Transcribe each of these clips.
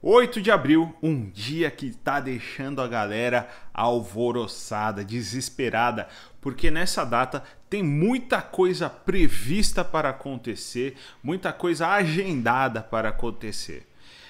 8 de abril, um dia que tá deixando a galera alvoroçada, desesperada, porque nessa data tem muita coisa prevista para acontecer, muita coisa agendada para acontecer.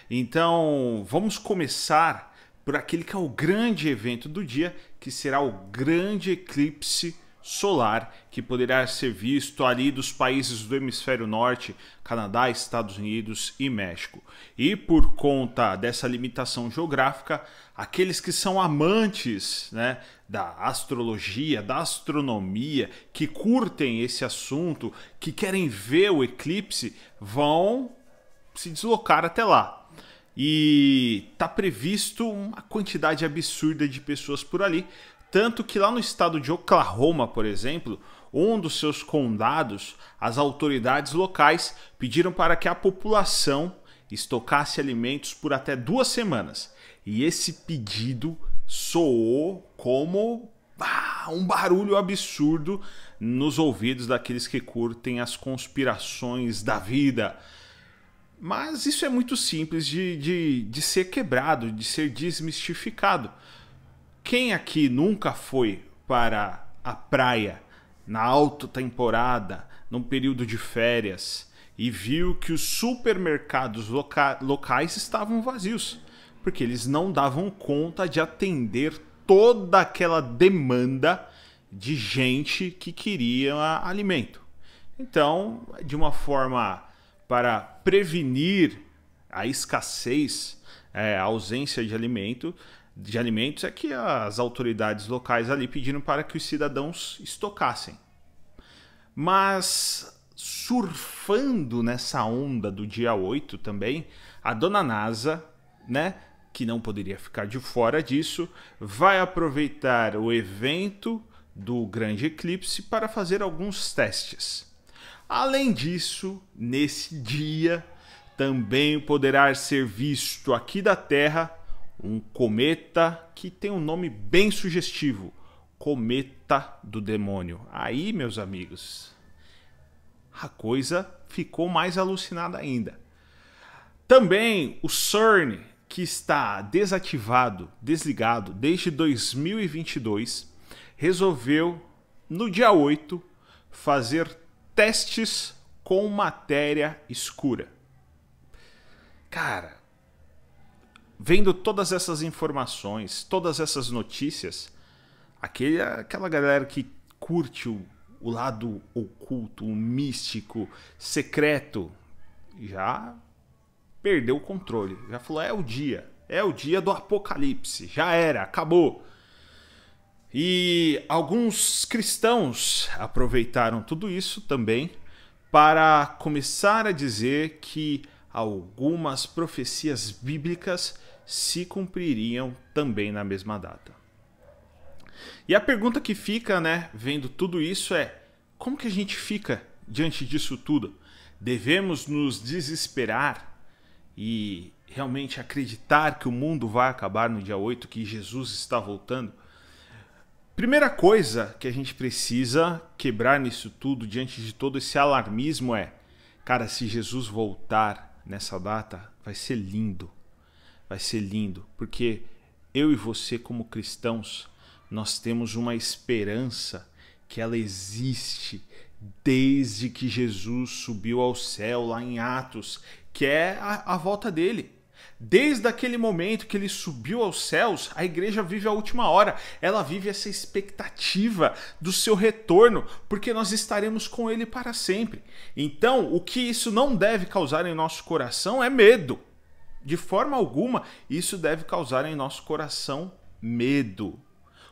Então, vamos começar por aquele que é o grande evento do dia, que será o grande eclipse solar, que poderá ser visto ali dos países do hemisfério norte, Canadá, Estados Unidos e México. E por conta dessa limitação geográfica, aqueles que são amantes, né, da astrologia, da astronomia, que curtem esse assunto, que querem ver o eclipse, vão se deslocar até lá. E está previsto uma quantidade absurda de pessoas por ali. Tanto que lá no estado de Oklahoma, por exemplo, um dos seus condados, as autoridades locais pediram para que a população estocasse alimentos por até 2 semanas. E esse pedido soou como um barulho absurdo nos ouvidos daqueles que curtem as conspirações da vida. Mas isso é muito simples de ser quebrado, de ser desmistificado. Quem aqui nunca foi para a praia na alta temporada, num período de férias, e viu que os supermercados locais estavam vazios, porque eles não davam conta de atender toda aquela demanda de gente que queria alimento. Então, de uma forma para prevenir a escassez, a ausência de alimentos, é que as autoridades locais ali pediram para que os cidadãos estocassem. Mas surfando nessa onda do dia 8 também, a dona NASA, né, que não poderia ficar de fora disso, vai aproveitar o evento do grande eclipse para fazer alguns testes. Além disso, nesse dia também poderá ser visto aqui da Terra um cometa que tem um nome bem sugestivo, Cometa do Demônio. Aí, meus amigos, a coisa ficou mais alucinada ainda. Também o CERN, que está desligado desde 2022, resolveu no dia 8 fazer testes com matéria escura. Cara, vendo todas essas informações, todas essas notícias, aquela galera que curte o lado oculto, o místico, secreto, já perdeu o controle. Já falou, é o dia do apocalipse, já era, acabou. E alguns cristãos aproveitaram tudo isso também para começar a dizer que algumas profecias bíblicas se cumpririam também na mesma data. E a pergunta que fica, né, vendo tudo isso é: como que a gente fica diante disso tudo? Devemos nos desesperar e realmente acreditar que o mundo vai acabar no dia 8, que Jesus está voltando? Primeira coisa que a gente precisa quebrar nisso tudo, diante de todo esse alarmismo, é: cara, se Jesus voltar nessa data, vai ser lindo. Vai ser lindo, porque eu e você, como cristãos, nós temos uma esperança que ela existe desde que Jesus subiu ao céu, lá em Atos, que é a volta dele. Desde aquele momento que ele subiu aos céus, a igreja vive a última hora. Ela vive essa expectativa do seu retorno, porque nós estaremos com ele para sempre. Então, o que isso não deve causar em nosso coração é medo. De forma alguma, isso deve causar em nosso coração medo.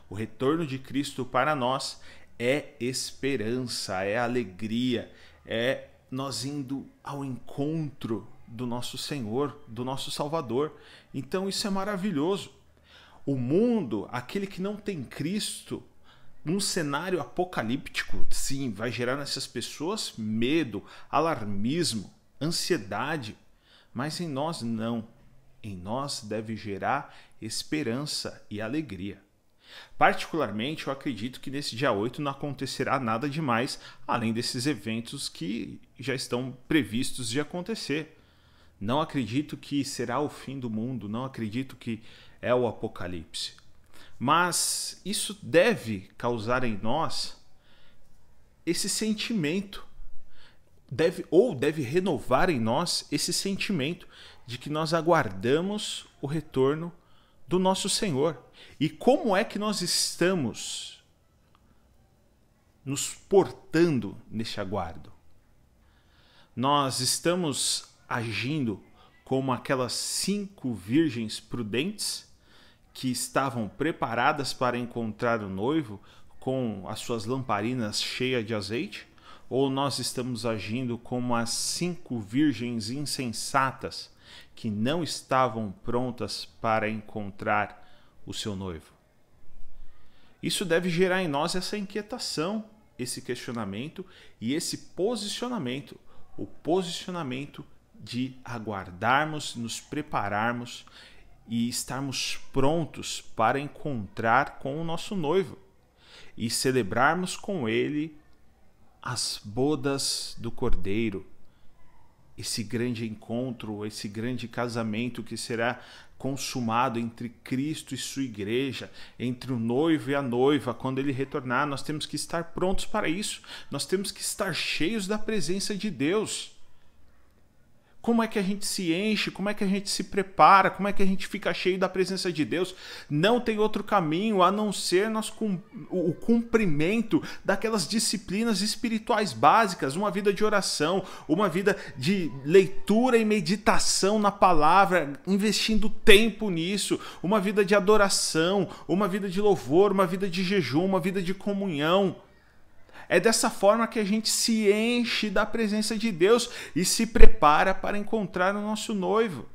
O retorno de Cristo para nós é esperança, é alegria, é nós indo ao encontro do nosso Senhor, do nosso Salvador. Então isso é maravilhoso. O mundo, aquele que não tem Cristo, num cenário apocalíptico, sim, vai gerar nessas pessoas medo, alarmismo, ansiedade. Mas em nós não. Em nós deve gerar esperança e alegria. Particularmente, eu acredito que nesse dia 8 não acontecerá nada demais, além desses eventos que já estão previstos de acontecer. Não acredito que será o fim do mundo, não acredito que é o apocalipse. Mas isso deve causar em nós esse sentimento, deve renovar em nós esse sentimento de que nós aguardamos o retorno do nosso Senhor. E como é que nós estamos nos portando neste aguardo? Nós estamos agindo como aquelas 5 virgens prudentes que estavam preparadas para encontrar o noivo com as suas lamparinas cheias de azeite? Ou nós estamos agindo como as 5 virgens insensatas que não estavam prontas para encontrar o seu noivo? Isso deve gerar em nós essa inquietação, esse questionamento e esse posicionamento. O posicionamento de aguardarmos, nos prepararmos e estarmos prontos para encontrar com o nosso noivo e celebrarmos com ele as bodas do Cordeiro, esse grande encontro, esse grande casamento que será consumado entre Cristo e sua igreja, entre o noivo e a noiva. Quando ele retornar, nós temos que estar prontos para isso. Nós temos que estar cheios da presença de Deus. Como é que a gente se enche? Como é que a gente se prepara? Como é que a gente fica cheio da presença de Deus? Não tem outro caminho a não ser o cumprimento daquelas disciplinas espirituais básicas, uma vida de oração, uma vida de leitura e meditação na palavra, investindo tempo nisso, uma vida de adoração, uma vida de louvor, uma vida de jejum, uma vida de comunhão. É dessa forma que a gente se enche da presença de Deus e se prepara para encontrar o nosso noivo.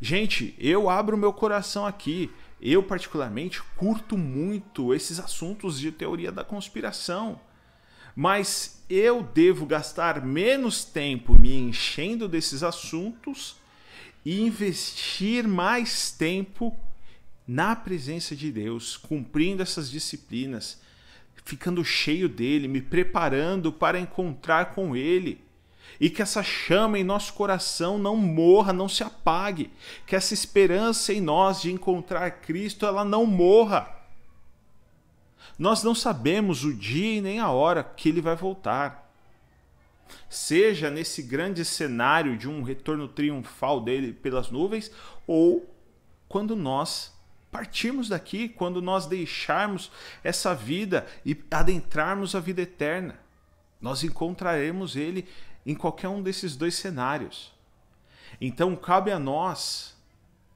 Gente, eu abro meu coração aqui. Eu, particularmente, curto muito esses assuntos de teoria da conspiração. Mas eu devo gastar menos tempo me enchendo desses assuntos e investir mais tempo na presença de Deus, cumprindo essas disciplinas, ficando cheio dele, me preparando para encontrar com ele. E que essa chama em nosso coração não morra, não se apague. Que essa esperança em nós de encontrar Cristo, ela não morra. Nós não sabemos o dia e nem a hora que ele vai voltar. Seja nesse grande cenário de um retorno triunfal dele pelas nuvens, ou quando nós partirmos daqui, quando nós deixarmos essa vida e adentrarmos a vida eterna. Nós encontraremos ele em qualquer um desses 2 cenários. Então cabe a nós,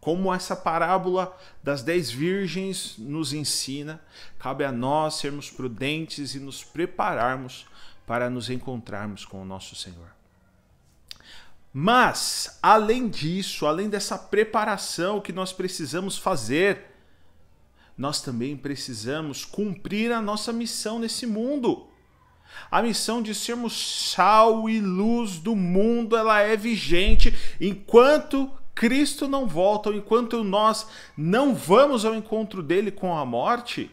como essa parábola das 10 virgens nos ensina, cabe a nós sermos prudentes e nos prepararmos para nos encontrarmos com o nosso Senhor. Mas, além disso, além dessa preparação que nós precisamos fazer, nós também precisamos cumprir a nossa missão nesse mundo. A missão de sermos sal e luz do mundo, ela é vigente enquanto Cristo não volta, ou enquanto nós não vamos ao encontro dele com a morte.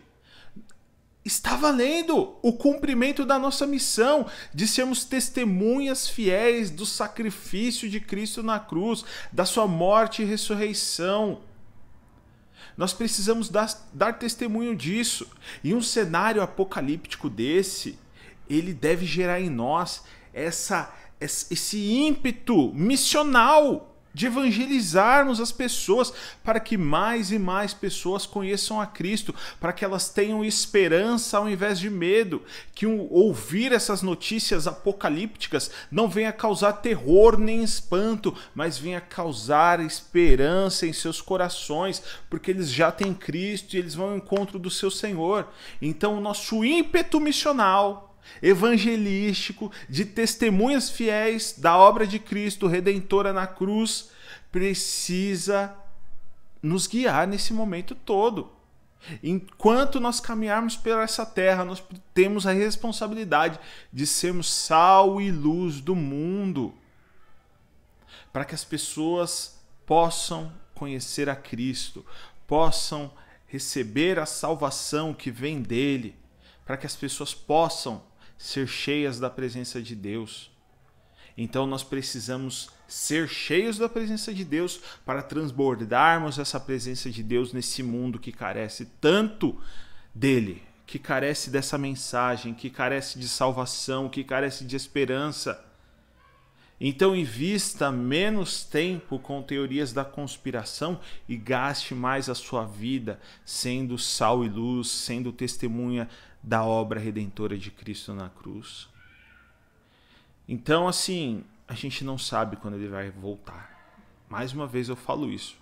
Está valendo o cumprimento da nossa missão de sermos testemunhas fiéis do sacrifício de Cristo na cruz, da sua morte e ressurreição. Nós precisamos dar testemunho disso. E um cenário apocalíptico desse, ele deve gerar em nós esse ímpeto missional de evangelizarmos as pessoas para que mais e mais pessoas conheçam a Cristo, para que elas tenham esperança ao invés de medo, que ouvir essas notícias apocalípticas não venha causar terror nem espanto, mas venha causar esperança em seus corações, porque eles já têm Cristo e eles vão ao encontro do seu Senhor. Então o nosso ímpeto missional, evangelístico, de testemunhas fiéis da obra de Cristo redentora na cruz, precisa nos guiar nesse momento todo. Enquanto nós caminharmos por essa terra, nós temos a responsabilidade de sermos sal e luz do mundo, para que as pessoas possam conhecer a Cristo, possam receber a salvação que vem dele, para que as pessoas possam ser cheias da presença de Deus. Então nós precisamos ser cheios da presença de Deus para transbordarmos essa presença de Deus nesse mundo que carece tanto dele, que carece dessa mensagem, que carece de salvação, que carece de esperança. Então invista menos tempo com teorias da conspiração e gaste mais a sua vida sendo sal e luz, sendo testemunha da obra redentora de Cristo na cruz. Então, assim, a gente não sabe quando ele vai voltar. Mais uma vez eu falo isso.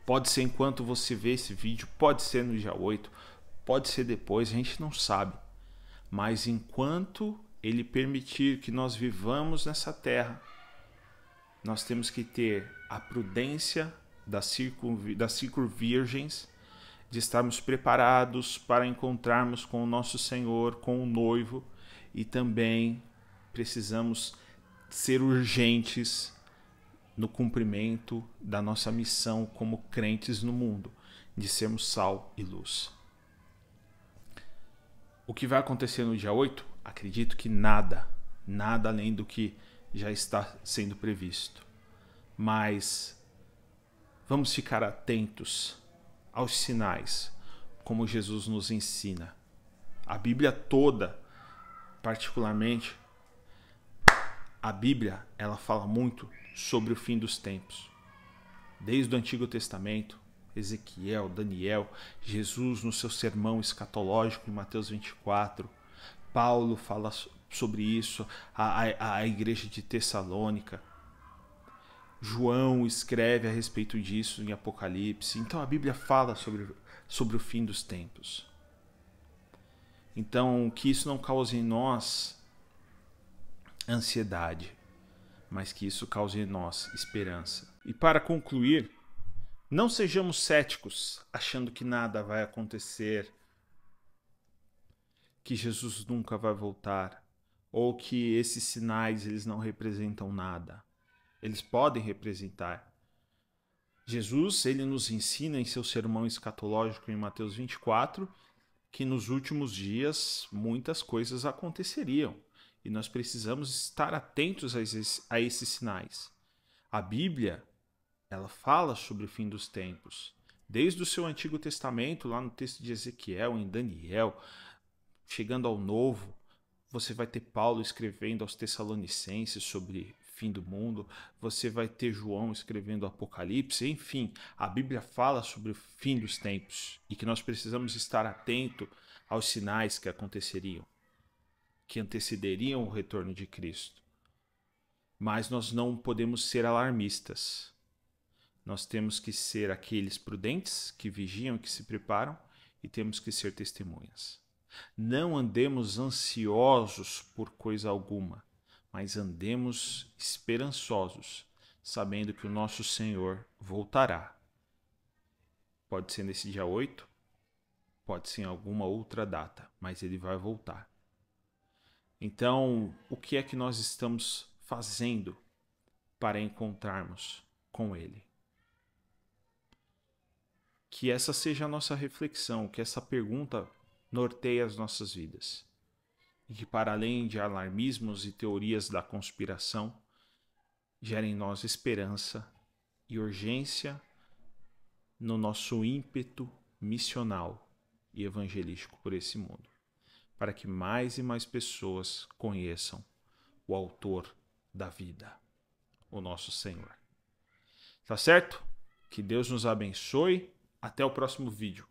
Pode ser enquanto você vê esse vídeo, pode ser no dia 8, pode ser depois, a gente não sabe. Mas enquanto ele permitir que nós vivamos nessa terra, nós temos que ter a prudência das circunvirgens, de estarmos preparados para encontrarmos com o nosso Senhor, com o noivo, e também precisamos ser urgentes no cumprimento da nossa missão como crentes no mundo, de sermos sal e luz. O que vai acontecer no dia 8? Acredito que nada além do que já está sendo previsto. Mas vamos ficar atentos aos sinais, como Jesus nos ensina. A Bíblia toda, particularmente, a Bíblia, ela fala muito sobre o fim dos tempos. Desde o Antigo Testamento, Ezequiel, Daniel, Jesus no seu sermão escatológico em Mateus 24, Paulo fala sobre isso, a igreja de Tessalônica, João escreve a respeito disso em Apocalipse. Então a Bíblia fala sobre o fim dos tempos. Então que isso não cause em nós ansiedade, mas que isso cause em nós esperança. E para concluir, não sejamos céticos, achando que nada vai acontecer, que Jesus nunca vai voltar, ou que esses sinais eles não representam nada. Eles podem representar. Jesus, ele nos ensina em seu sermão escatológico em Mateus 24, que nos últimos dias muitas coisas aconteceriam. E nós precisamos estar atentos a esses sinais. A Bíblia, ela fala sobre o fim dos tempos. Desde o seu Antigo Testamento, lá no texto de Ezequiel, em Daniel, chegando ao Novo, você vai ter Paulo escrevendo aos Tessalonicenses sobre fim do mundo, você vai ter João escrevendo Apocalipse, enfim, a Bíblia fala sobre o fim dos tempos e que nós precisamos estar atento aos sinais que aconteceriam, que antecederiam o retorno de Cristo. Mas nós não podemos ser alarmistas. Nós temos que ser aqueles prudentes que vigiam, que se preparam, e temos que ser testemunhas. Não andemos ansiosos por coisa alguma, mas andemos esperançosos, sabendo que o nosso Senhor voltará. Pode ser nesse dia 8, pode ser em alguma outra data, mas ele vai voltar. Então, o que é que nós estamos fazendo para encontrarmos com ele? Que essa seja a nossa reflexão, que essa pergunta norteie as nossas vidas. E que, para além de alarmismos e teorias da conspiração, gere em nós esperança e urgência no nosso ímpeto missional e evangelístico por esse mundo, para que mais e mais pessoas conheçam o autor da vida, o nosso Senhor. Tá certo? Que Deus nos abençoe. Até o próximo vídeo.